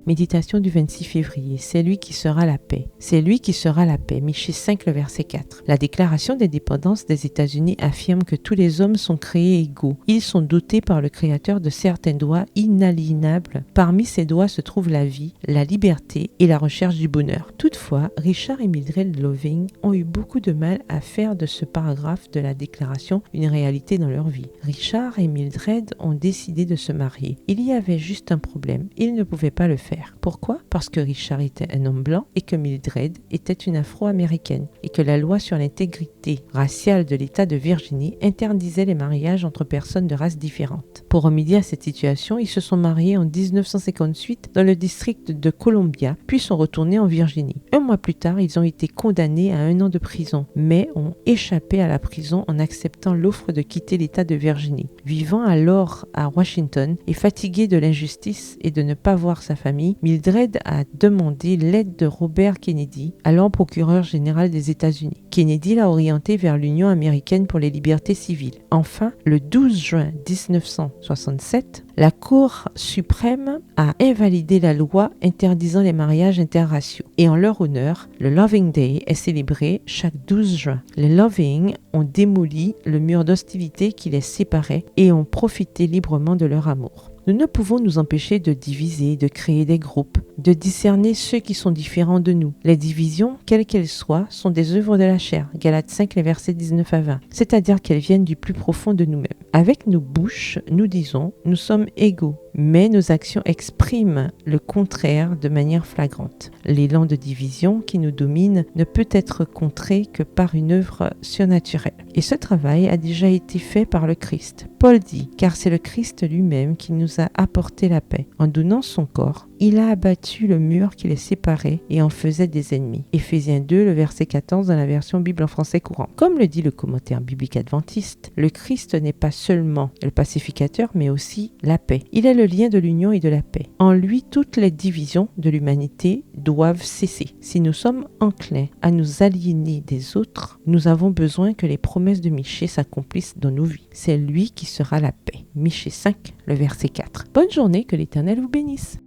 Méditation du 26 février. C'est lui qui sera la paix. C'est lui qui sera la paix. Michée 5, le verset 4. La déclaration d'indépendance des États-Unis affirme que tous les hommes sont créés égaux. Ils sont dotés par le Créateur de certains droits inaliénables. Parmi ces droits se trouvent la vie, la liberté et la recherche du bonheur. Toutefois, Richard et Mildred Loving ont eu beaucoup de mal à faire de ce paragraphe de la déclaration une réalité dans leur vie. Richard et Mildred ont décidé de se marier. Il y avait juste un problème. Ils ne pouvaient pas le faire. Pourquoi? Parce que Richard était un homme blanc et que Mildred était une afro-américaine et que la loi sur l'intégrité raciale de l'État de Virginie interdisait les mariages entre personnes de races différentes. Pour remédier à cette situation, ils se sont mariés en 1958 dans le district de Columbia, puis sont retournés en Virginie. Un mois plus tard, ils ont été condamnés à 1 an de prison, mais ont échappé à la prison en acceptant l'offre de quitter l'État de Virginie. Vivant alors à Washington et fatigué de l'injustice et de ne pas voir sa famille, Mildred a demandé l'aide de Robert Kennedy, alors procureur général des États-Unis. Kennedy l'a orienté vers l'Union américaine pour les libertés civiles. Enfin, le 12 juin 1967, la Cour suprême a invalidé la loi interdisant les mariages interraciaux. Et en leur honneur, le Loving Day est célébré chaque 12 juin. Les Loving ont démoli le mur d'hostilité qui les séparait et ont profité librement de leur amour. Nous ne pouvons nous empêcher de diviser, de créer des groupes, de discerner ceux qui sont différents de nous. Les divisions, quelles qu'elles soient, sont des œuvres de la chair. Galates 5, les versets 19 à 20. C'est-à-dire qu'elles viennent du plus profond de nous-mêmes. Avec nos bouches, nous disons, nous sommes égaux. Mais nos actions expriment le contraire de manière flagrante. L'élan de division qui nous domine ne peut être contré que par une œuvre surnaturelle. Et ce travail a déjà été fait par le Christ. Paul dit, car c'est le Christ lui-même qui nous a apporté la paix. En donnant son corps, il a abattu le mur qui les séparait et en faisait des ennemis. Éphésiens 2, le verset 14 dans la version Bible en français courant. Comme le dit le commentaire biblique adventiste, le Christ n'est pas seulement le pacificateur, mais aussi la paix. Il est le lien de l'union et de la paix. En lui, toutes les divisions de l'humanité doivent cesser. Si nous sommes enclins à nous aliéner des autres, nous avons besoin que les promesses de Michée s'accomplissent dans nos vies. C'est lui qui sera la paix. Michée 5, le verset 4. Bonne journée, que l'Éternel vous bénisse.